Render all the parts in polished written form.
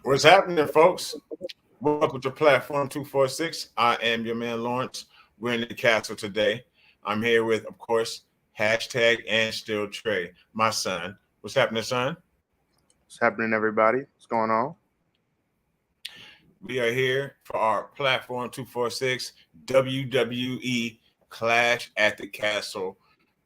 What's happening, folks? Welcome to Platform 246. I am your man, Lawrence. We're in the castle today. I'm here with, of course, hashtag and still Trey, my son. What's happening, son? What's happening, everybody? What's going on? We are here for our Platform 246 WWE Clash at the Castle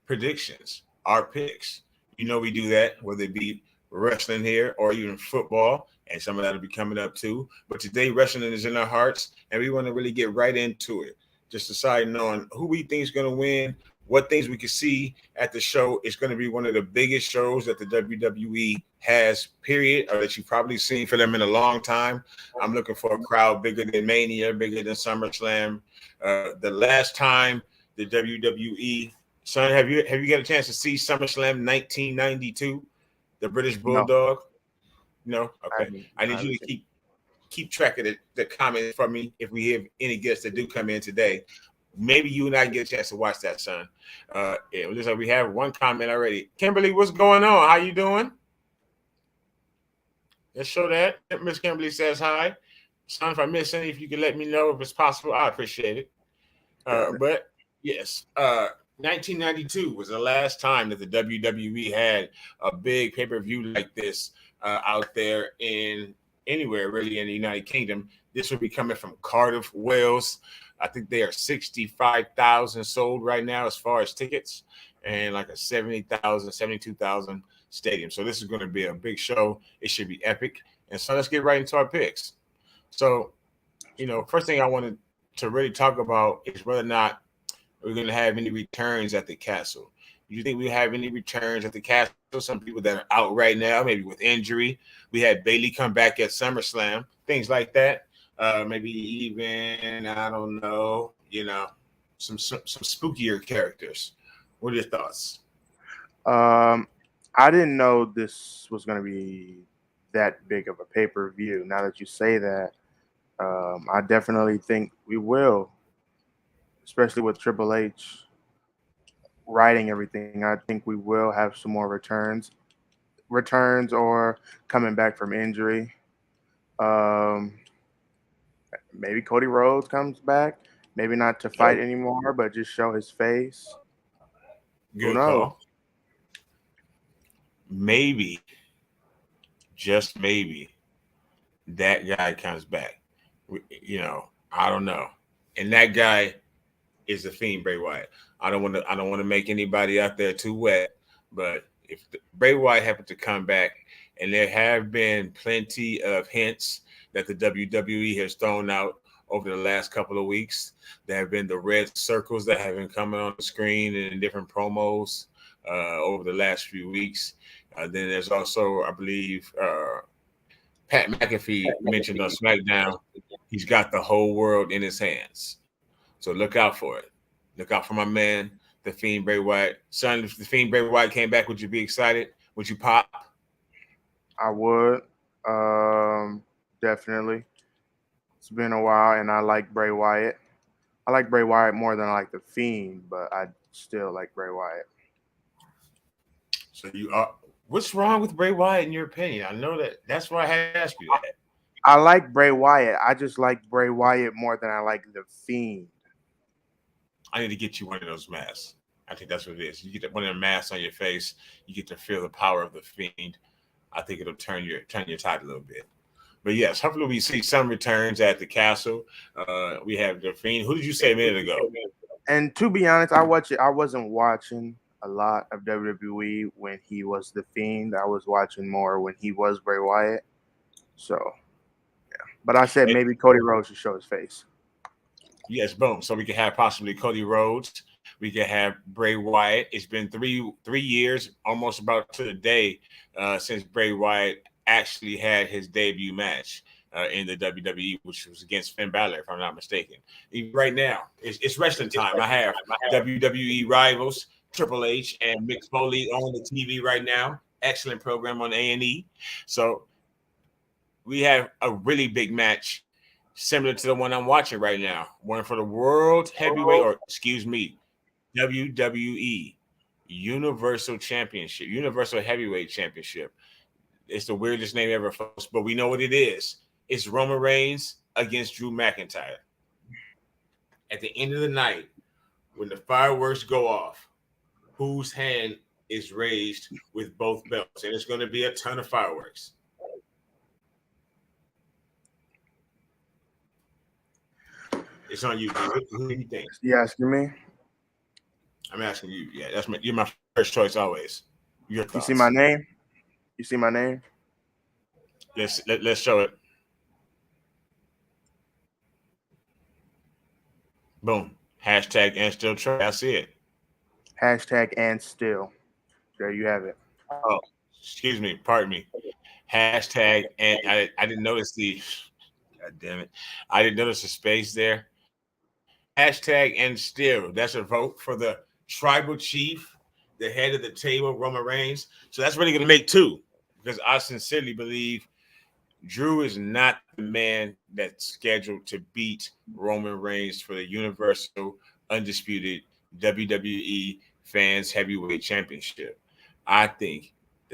predictions, our picks. You know, we do that, whether it be wrestling here or even football, and some of that will be coming up too. But today, wrestling is in our hearts, and we want to really get right into it. Just deciding on who we think is going to win, what things we can see at the show. It's going to be one of the biggest shows that the WWE has, period, or that you've probably seen for them in a long time. I'm looking for a crowd bigger than Mania, bigger than SummerSlam. The last time the WWE, son, have you got a chance to see SummerSlam 1992, the British No, Bulldog? No, I okay. haven't. I I need you haven't to seen. keep track of the comments from me if we have any guests that do come in today. Maybe you and I get a chance to watch that, son. It looks like we have one comment already. Kimberly, what's going on? How you doing? Let's show that. Miss Kimberly says hi. Son, if I miss any, if you can let me know if it's possible, I appreciate it. Got it. But yes, 1992 was the last time that the WWE had a big pay per view like this out there in anywhere really in the United Kingdom. This would be coming from Cardiff, Wales. I think they are 65,000 sold right now as far as tickets, and like a 70,000, 72,000 stadium. So this is going to be a big show. It should be epic. And so let's get right into our picks. So, first thing I wanted to really talk about is whether or not we're going to have any returns at the castle. Do you think we have any returns at the castle? Some people that are out right now, maybe with injury. We had Bailey come back at SummerSlam, things like that. Maybe even I don't know, some spookier characters. What are your thoughts? Um, I didn't know this was going to be that big of a pay per view. Now that you say that, I definitely think we will, especially with Triple H writing everything. I think we will have some more returns or coming back from injury. Um, Maybe Cody Rhodes comes back. Maybe not to fight Oh, anymore, but just show his face. Who good knows? call. Maybe, just maybe, that guy comes back. I don't know. And that guy is the Fiend Bray Wyatt. I don't want to make anybody out there too wet, but if Bray Wyatt happened to come back, and there have been plenty of hints that the WWE has thrown out over the last couple of weeks. There have been the red circles that have been coming on the screen and in different promos over the last few weeks. Then there's also, I believe, Pat McAfee mentioned on SmackDown, he's got the whole world in his hands. So look out for it. Look out for my man, the Fiend Bray Wyatt. Son, if the Fiend Bray Wyatt came back, would you be excited? Would you pop? I would. Um, Definitely. It's been a while, and I like Bray Wyatt. I like Bray Wyatt more than I like the Fiend, but I still like Bray Wyatt. So you are. What's wrong with Bray Wyatt in your opinion? I know that. That's why I had to ask you that. I like Bray Wyatt. I just like Bray Wyatt more than I like the Fiend. I need to get you one of those masks. I think that's what it is. You get one of the masks on your face, you get to feel the power of the Fiend. I think it'll turn your tide a little bit. But yes, hopefully we see some returns at the castle. We have the Fiend. Who did you say a minute ago? And to be honest, I watch it. I wasn't watching a lot of WWE when he was the Fiend. I was watching more when he was Bray Wyatt. So, but I said And maybe Cody Rhodes should show his face. yes, boom. So we could have possibly Cody Rhodes. We could have Bray Wyatt. It's been three years, almost about to the day, since Bray Wyatt actually had his debut match in the WWE, which was against Finn Balor, if I'm not mistaken. Right now, it's wrestling time. I have WWE rivals Triple H and Mick Foley on the TV right now. Excellent program on A&E. So we have a really big match similar to the one I'm watching right now. One for the World Heavyweight, or excuse me, WWE Universal Championship, Universal Heavyweight Championship. It's the weirdest name ever, folks, but we know what it is. It's Roman Reigns against Drew McIntyre. At the end of the night, when the fireworks go off, whose hand is raised with both belts? And it's going to be a ton of fireworks. It's on you. Who do you think? You asking me? I'm asking you. Yeah, you're my first choice always. Your thoughts. You see my name? You see my name? Let's show it. Boom. Hashtag and still try. I see it. Hashtag and still. There you have it. Oh, excuse me. Pardon me. Hashtag and I didn't notice the. God damn it! I didn't notice the space there. Hashtag and still. That's a vote for the tribal chief, the head of the table, Roman Reigns. So that's really going to make two, because I sincerely believe Drew is not the man that's scheduled to beat Roman Reigns for the Universal Undisputed WWE Fans Heavyweight Championship. I think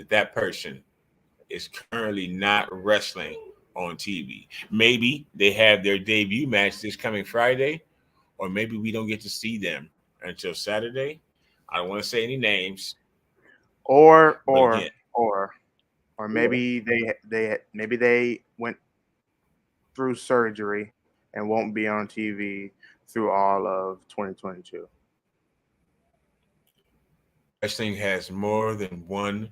that person is currently not wrestling on TV. Maybe they have their debut match this coming Friday, or maybe we don't get to see them until Saturday. I don't want to say any names. Or maybe they went through surgery and won't be on TV through all of 2022. Wrestling has more than one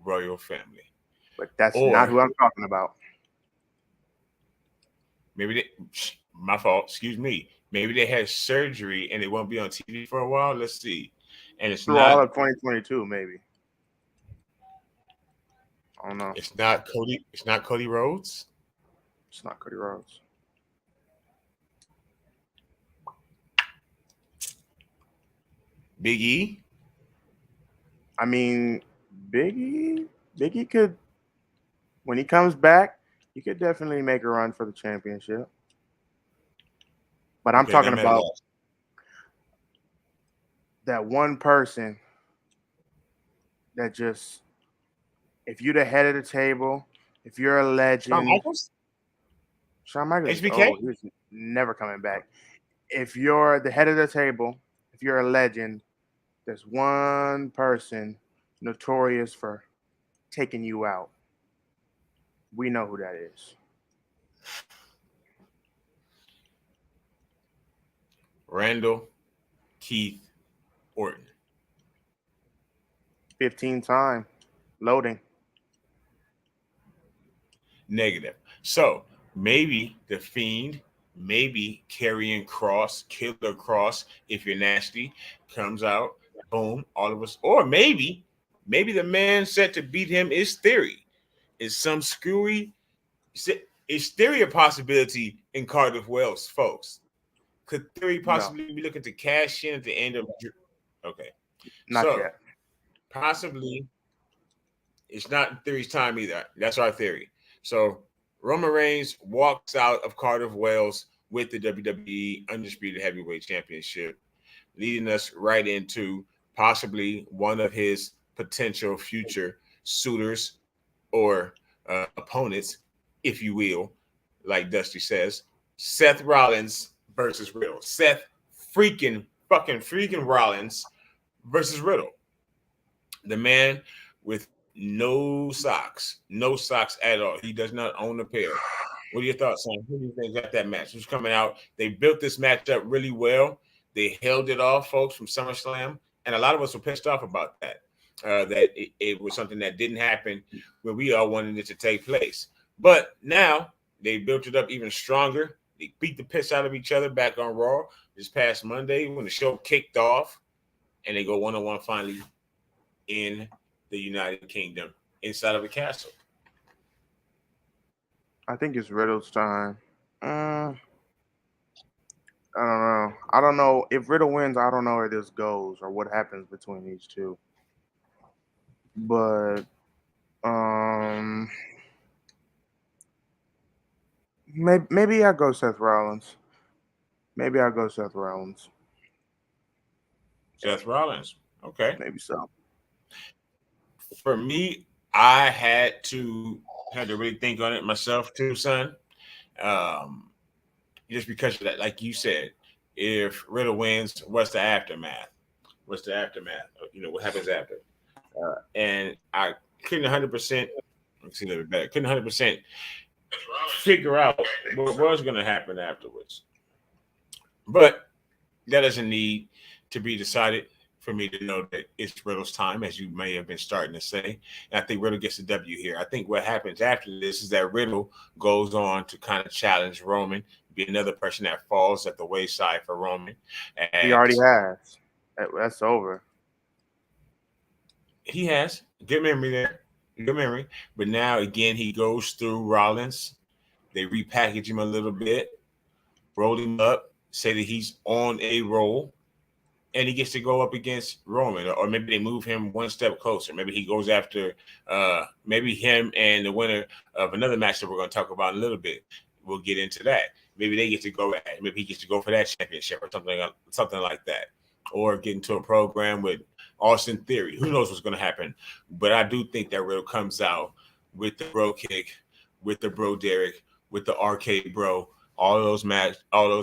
royal family. But that's not who I'm talking about. Maybe my fault, excuse me. Maybe they had surgery and they won't be on TV for a while. Let's see. And it's through all of 2022, maybe. I don't know. It's not Cody. It's not Cody Rhodes. It's not Cody Rhodes. Big E. I mean, Big E could, when he comes back, he could definitely make a run for the championship. But I'm talking about that one person that just, if you're the head of the table, if you're a legend, Shawn Michaels, HBK? He's never coming back. If you're the head of the table, if you're a legend, there's one person notorious for taking you out. We know who that is. Randall Keith Orton. 15-time loading. Negative. So maybe the Fiend, maybe Karrion Kross, Killer Kross, if you're nasty, comes out. Boom, all of us. Or maybe the man set to beat him is Theory. Is some screwy? Is Theory a possibility in Cardiff Wells, folks? Could Theory possibly be looking to cash in at the end of? Okay, not yet. Possibly, it's not Theory's time either. That's our theory. So Roman Reigns walks out of Cardiff Wells with the WWE Undisputed Heavyweight Championship, leading us right into possibly one of his potential future suitors or opponents, if you will, like Dusty says, Seth Rollins versus Riddle. Seth freaking Rollins versus Riddle. The man with no socks at all. He does not own a pair. What are your thoughts on who do you think got that match? Who's coming out? They built this match up really well. They held it off, folks, from SummerSlam, and a lot of us were pissed off about that. That it was something that didn't happen when we all wanted it to take place. But now they built it up even stronger. They beat the piss out of each other back on Raw this past Monday when the show kicked off, and they go one-on-one finally in the United Kingdom inside of a castle. I think it's Riddle's time. I don't know. If Riddle wins, I don't know where this goes or what happens between these two. But maybe I go Seth Rollins. Seth Rollins. Okay. Maybe so. For me, I had to really think on it myself too, son. Um, just because of that, like you said, if Riddle wins, what's the aftermath? What's the aftermath? You know, what happens after? And I couldn't 100%. Let's see a little bit better. Couldn't 100% figure out what was going to happen afterwards. But that doesn't need to be decided for me to know that it's Riddle's time, as you may have been starting to say. And I think Riddle gets the W here. I think what happens after this is that Riddle goes on to kind of challenge Roman, be another person that falls at the wayside for Roman. He already As has. That's over. he has good memory there, good memory. But now again, he goes through Rollins. They repackage him a little bit, roll him up, say that he's on a roll, and he gets to go up against Roman, or maybe they move him one step closer. Maybe he goes after, maybe him and the winner of another match that we're going to talk about in a little bit. We'll get into that. Maybe they get to go at, maybe he gets to go for that championship or something like that, or get into a program with Austin Theory. Who knows what's going to happen? But I do think that Riddle comes out with the bro kick, with the bro Derek, with the arcade bro. All those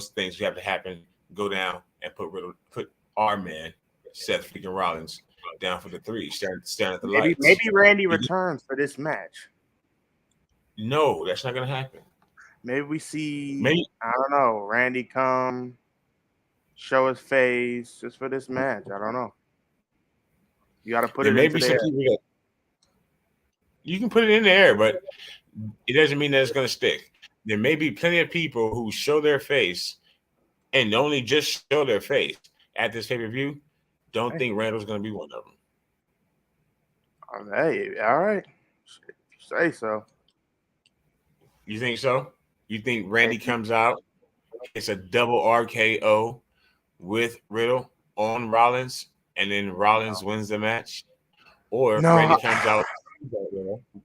things have to happen. Go down and put our man Seth freaking Rollins down for the three, staring at the lights. Maybe Randy returns for this match. No, that's not gonna happen. Maybe we see. I don't know. Randy come, show his face just for this match. I don't know. You got to put it into the air. You can put it in the air, but it doesn't mean that it's going to stick. There may be plenty of people who show their face and only just show their face at this pay-per-view. Don't think Randall's going to be one of them. Hey, all right. If you say so. You think so? You think Randy comes out, it's a double RKO with Riddle on Rollins, and then Rollins wins the match? Or Randy comes out,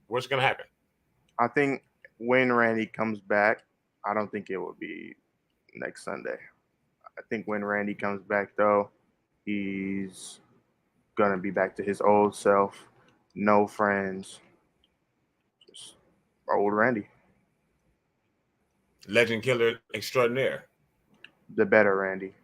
what's going to happen? I think when Randy comes back, I don't think it will be next Sunday. I think when Randy comes back, though, he's going to be back to his old self. No friends. Just old Randy. Legend killer extraordinaire. The better Randy.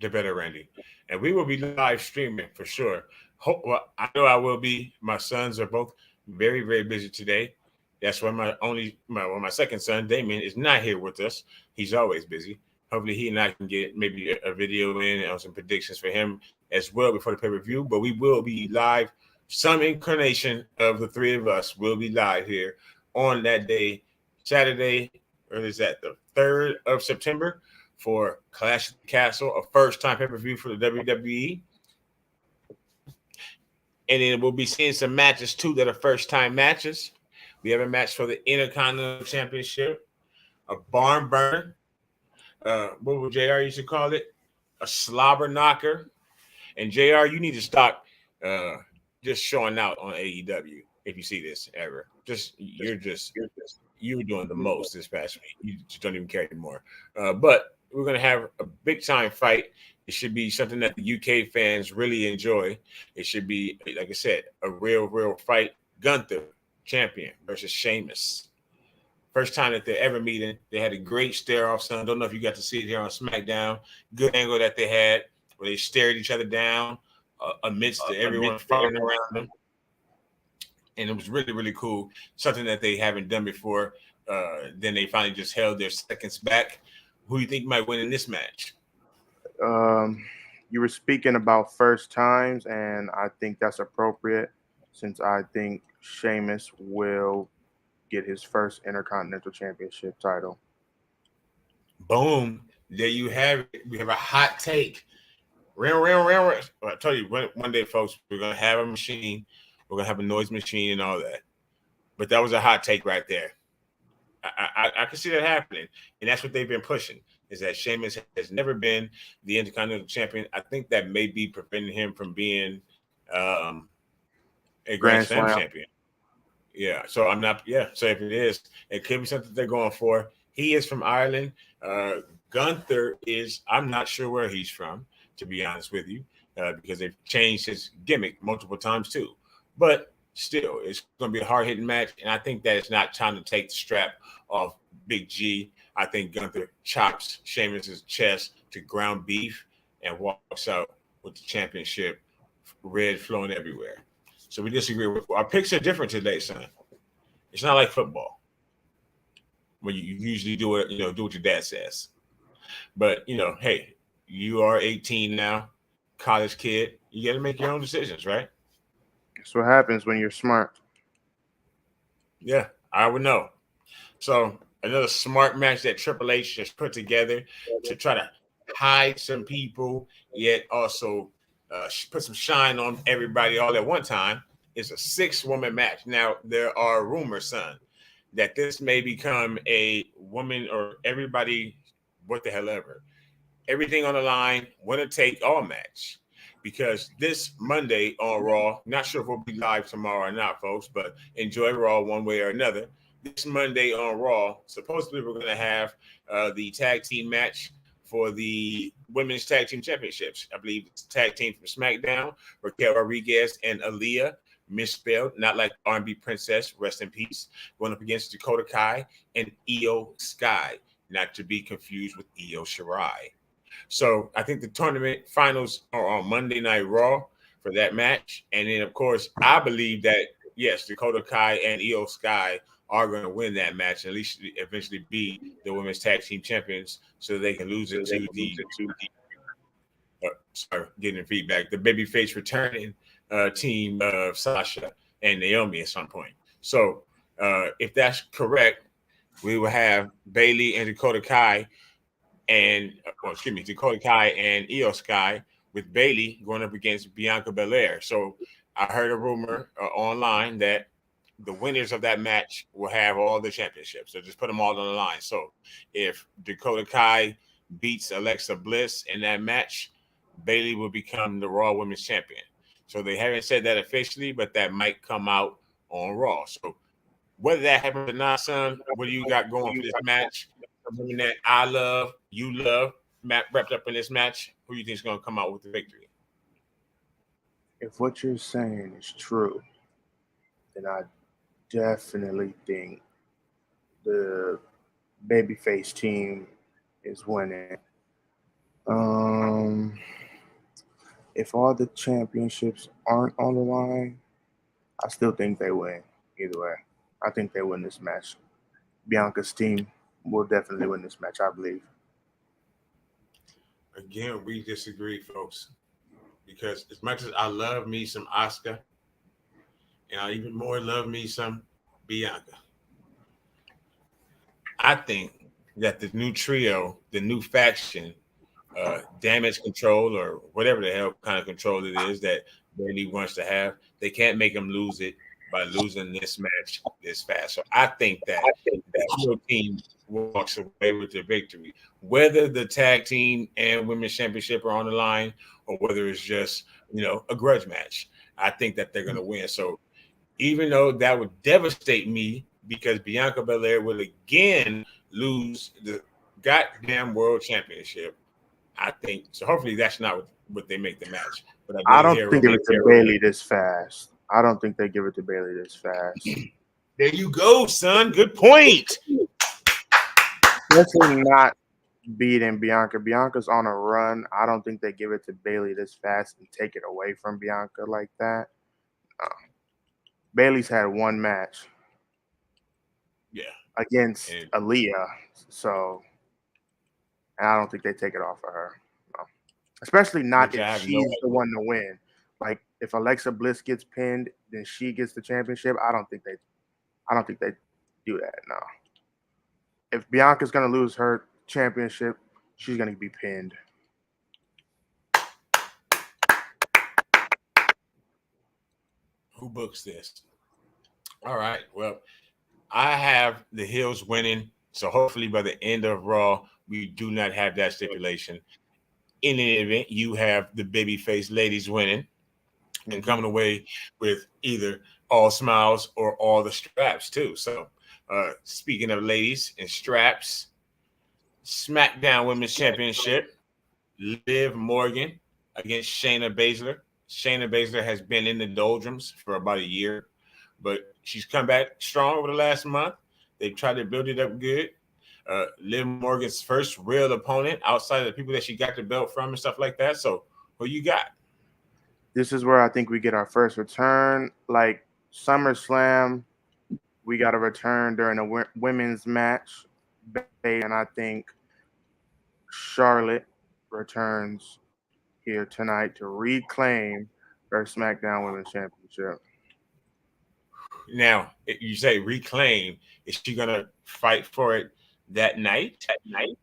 The better Randy. And we will be live streaming for sure. Well, I know I will be. My sons are both very, very busy today. That's why my second son, Damien, is not here with us. He's always busy. Hopefully he and I can get maybe a video in and some predictions for him as well before the pay-per-view. But we will be live. Some incarnation of the three of us will be live here on that day, Saturday, or is that the 3rd of September for Clash of the Castle, a first-time pay-per-view for the WWE. And then we'll be seeing some matches, too, that are first-time matches. We have a match for the Intercontinental Championship, a barn burner. What would JR used to call it? A slobber knocker. And JR, you need to stop just showing out on AEW if you see this ever. You were doing the most this past week. You just don't even care anymore. But we're going to have a big-time fight. It should be something that the UK fans really enjoy. It should be, like I said, a real fight. Gunther, champion, versus Sheamus. First time that they're ever meeting. They had a great stare-off, son. Don't know if you got to see it here on SmackDown. Good angle that they had where they stared each other down amidst everyone fighting around them. And it was really, really cool. Something that they haven't done before. Then they finally just held their seconds back. Who do you think might win in this match? You were speaking about first times, and I think that's appropriate since I think Sheamus will get his first Intercontinental Championship title. Boom. There you have it. We have a hot take. I tell you, one day, folks, we're going to have a machine. We're going to have a noise machine and all that. But that was a hot take right there. I can see that happening. And that's what they've been pushing, is that Sheamus has never been the Intercontinental Champion. I think that may be preventing him from being a Grand Slam champion. Yeah. So I'm not. Yeah. So if it is, it could be something they're going for. He is from Ireland. Gunther is. I'm not sure where he's from, to be honest with you, because they've changed his gimmick multiple times too. But still, it's going to be a hard-hitting match, and I think that it's not time to take the strap off Big G. I think Gunther chops Sheamus's chest to ground beef and walks out with the championship, red flowing everywhere. So we disagree with our picks are different today, son. It's not like football when you usually do it, do what your dad says. But hey, you are 18 now, college kid. You got to make your own decisions, right? That's what happens when you're smart. Yeah, I would know. So another smart match that Triple H just put together to try to hide some people, yet also put some shine on everybody all at one time is a 6-woman match. Now, there are rumors, son, that this may become a woman or everybody, what the hell ever. Everything on the line, winner take all match. Because this Monday on Raw, not sure if we'll be live tomorrow or not, folks, but enjoy Raw one way or another. This Monday on Raw, supposedly we're going to have the tag team match for the Women's Tag Team Championships. I believe it's tag team from SmackDown, Raquel Rodriguez and Aaliyah, misspelled, not like R&B Princess, rest in peace, going up against Dakota Kai and Io Sky, not to be confused with Io Shirai. So I think the tournament finals are on Monday Night Raw for that match. And then, of course, I believe that, yes, Dakota Kai and Io Sky are going to win that match and at least eventually be the women's tag team champions so they can lose it to getting feedback, the babyface returning team of Sasha and Naomi at some point. So if that's correct, we will have Bayley and Dakota Kai Dakota Kai and Io Sky with Bayley going up against Bianca Belair. So I heard a rumor online that the winners of that match will have all the championships. So just put them all on the line. So if Dakota Kai beats Alexa Bliss in that match, Bayley will become the Raw Women's Champion. So they haven't said that officially, but that might come out on Raw. So whether that happens or not, son, what do you got going for this match? Something that I love, you love, Matt wrapped up in this match. Who do you think is going to come out with the victory? If what you're saying is true, then I definitely think the babyface team is winning. If all the championships aren't on the line, I still think they win either way. I think they win this match. Bianca's team will definitely win this match, I believe. Again, we disagree, folks, because as much as I love me some Asuka, and I even more love me some Bianca, I think that the new trio, the new faction, damage control or whatever the hell kind of control it is that Bayley wants to have, they can't make them lose it by losing this match this fast. So I think that heel team walks away with the victory, whether the tag team and women's championship are on the line or whether it's just a grudge match. I think that they're going to win. So even though that would devastate me because Bianca Belair will again lose the goddamn world championship, I think so. Hopefully that's not what they make the match. But I don't think they give it to Bayley this fast. I don't think they give it to Bayley this fast. There you go, son. Good point. Especially not beating Bianca. Bianca's on a run. I don't think they give it to Bayley this fast and take it away from Bianca like that. Bayley's had one match. Yeah. Against Aaliyah. So, and I don't think they take it off of her. No. Especially not if she's the one to win. Like if Alexa Bliss gets pinned, then she gets the championship. I don't think they do that. No. If Bianca's gonna lose her championship, she's gonna be pinned. Who books this? All right. Well, I have the Hills winning. So hopefully by the end of Raw, we do not have that stipulation. In any event, you have the babyface ladies winning and coming away with either all smiles or all the straps too. So speaking of ladies and straps, SmackDown Women's Championship, Liv Morgan against Shayna Baszler. Shayna Baszler has been in the doldrums for about a year. but she's come back strong over the last month. They've tried to build it up good. Liv Morgan's first real opponent outside of the people that she got the belt from and stuff like that. So who you got? This is where I think we get our first return. Like SummerSlam, we got a return during a women's match. And I think Charlotte returns here tonight to reclaim her SmackDown Women's Championship. Now, you say reclaim. Is she gonna fight for it that night?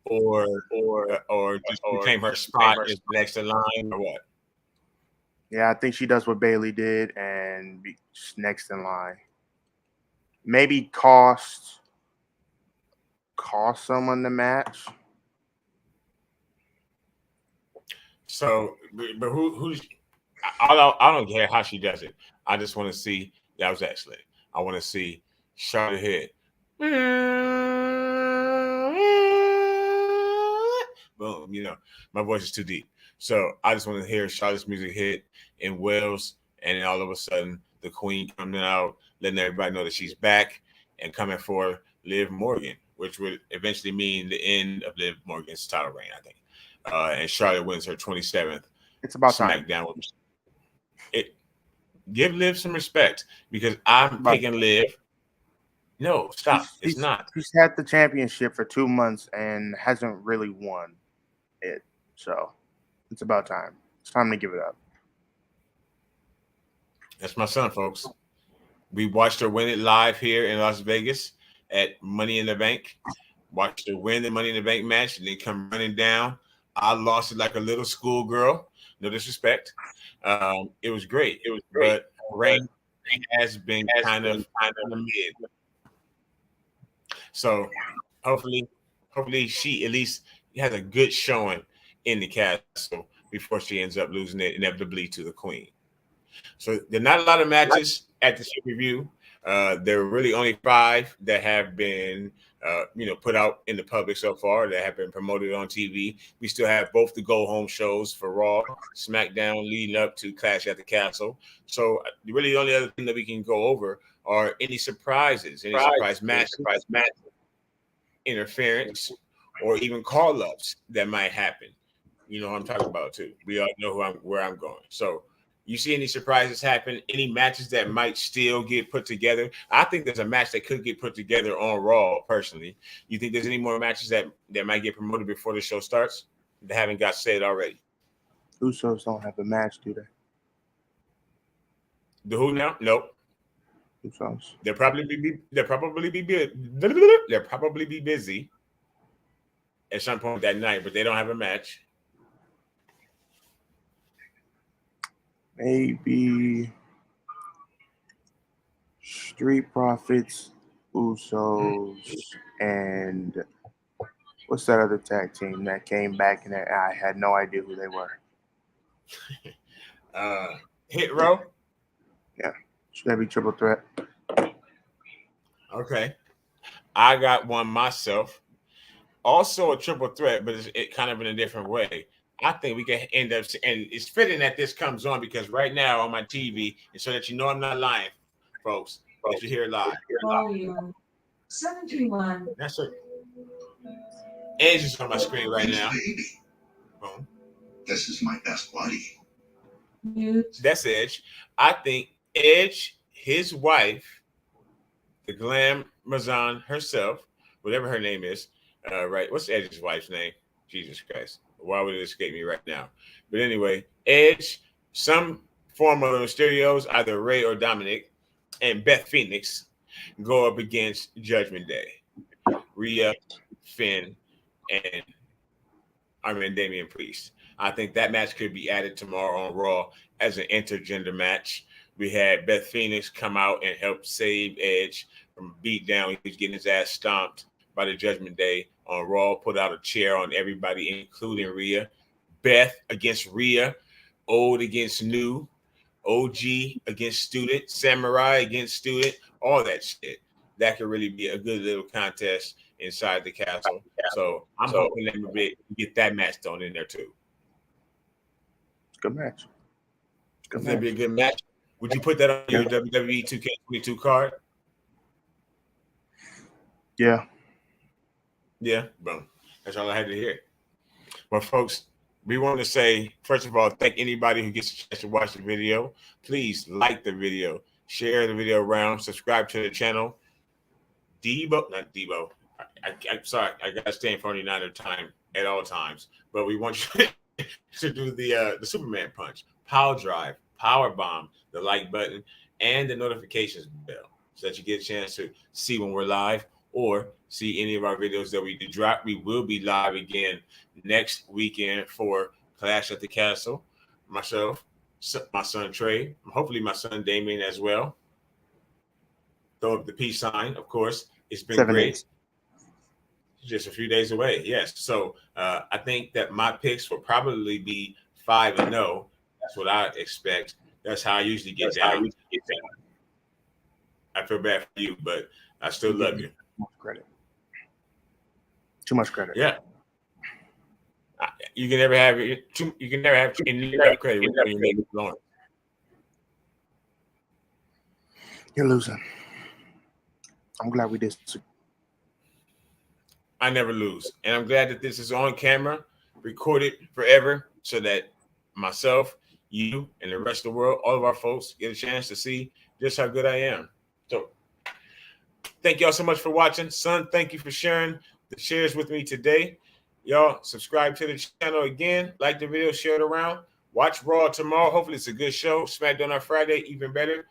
Or just reclaim her spot is next in line, or what? Yeah, I think she does what Bayley did and be next in line. Maybe cost someone the match. So, but who's? I don't care how she does it. I just want to see. That was excellent. I want to see Charlotte hit. Boom. You know, my voice is too deep. So I just want to hear Charlotte's music hit in Wales, and then all of a sudden the Queen coming out, letting everybody know that she's back and coming for Liv Morgan, which would eventually mean the end of Liv Morgan's title reign, I think. And Charlotte wins her 27th. It's about SmackDown. Give Liv some respect because I'm picking Liv. No, stop. It's not. She's had the championship for 2 months and hasn't really won it. So it's about time. It's time to give it up. That's my son, folks. We watched her win it live here in Las Vegas at Money in the Bank. Watched her win the Money in the Bank match and then come running down. I lost it like a little schoolgirl. No disrespect. It was great. But reign has been kind of mid. So hopefully she at least has a good showing in the castle before she ends up losing it inevitably to the Queen. So there are not a lot of matches at the review. There were really only 5 that have been put out in the public so far that have been promoted on TV. We still have both the go home shows for Raw, SmackDown leading up to Clash at the Castle. So really the only other thing that we can go over are any surprises, any surprise match, interference, or even call-ups that might happen. You know what I'm talking about too. We all know where I'm going. So you see any surprises happen? Any matches that might still get put together? I think there's a match that could get put together on Raw, personally. You think there's any more matches that might get promoted before the show starts that haven't got said already? Usos don't have a match, do they? The who now? Nope. Usos. They'll probably be busy at some point that night, but they don't have a match. Maybe Street Profits, Usos, and what's that other tag team that came back and I had no idea who they were? Hit Row? Yeah. Should that be Triple Threat? Okay. I got one myself. Also a triple threat, but it's kind of in a different way. I think we can end up, and it's fitting that this comes on because right now on my TV, and so that you know I'm not lying, folks, that you hear it live. Volume 71. That's it. Edge is on my screen right now. Boom. This is my best buddy. Mute. That's Edge. I think Edge, his wife, the Glamazon herself, whatever her name is, right? What's Edge's wife's name? Jesus Christ. Why would it escape me right now? But anyway, Edge, some form of the Mysterios, either Ray or Dominic, and Beth Phoenix go up against Judgment Day. Rhea, Finn, and Damian Priest. I think that match could be added tomorrow on Raw as an intergender match. We had Beth Phoenix come out and help save Edge from beat down. He was getting his ass stomped by the Judgment Day on Raw, put out a chair on everybody, including Rhea. Beth against Rhea, old against new, OG against student, samurai against student, all that shit. That could really be a good little contest inside the castle. So I'm hoping that we get that match thrown in there too. Good match. It's going to be a good match. Would you put that on your WWE 2K22 card? Yeah. Yeah, boom. That's all I had to hear. Well, folks, we want to say, first of all, thank anybody who gets a chance to watch the video. Please like the video, share the video around, subscribe to the channel. Not Debo. I'm sorry, I got to stay in front of you at a time at all times. But we want you to do the Superman punch, power drive, power bomb, the like button, and the notifications bell, so that you get a chance to see when we're live or see any of our videos that we do drop. We will be live again next weekend for Clash at the Castle. Myself, my son Trey, hopefully my son Damien as well. Throw up the peace sign, of course. It's been 7 great. days. Just a few days away, yes. So I think that my picks will probably be 5-0. That's what I expect. That's how I usually get down. I feel bad for you, but I still love you. Too much credit. Too much credit. Yeah. You can never have any credit when you make it long. You're losing. I'm glad we did. I never lose. And I'm glad that this is on camera, recorded forever, so that myself, you, and the rest of the world, all of our folks, get a chance to see just how good I am. So thank y'all so much for watching. Son, thank you for sharing the shares with me today. Y'all subscribe to the channel again, like the video, share it around. Watch Raw tomorrow. Hopefully it's a good show. SmackDown on Friday, even better.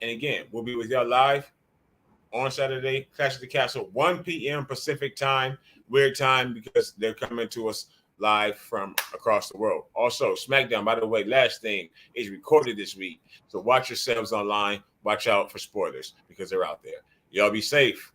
And again, we'll be with y'all live on Saturday, Clash at the Castle, 1 p.m. Pacific time, weird time because they're coming to us live from across the world. Also, SmackDown, by the way, last thing, is recorded this week. So watch yourselves online. Watch out for spoilers because they're out there. Y'all be safe.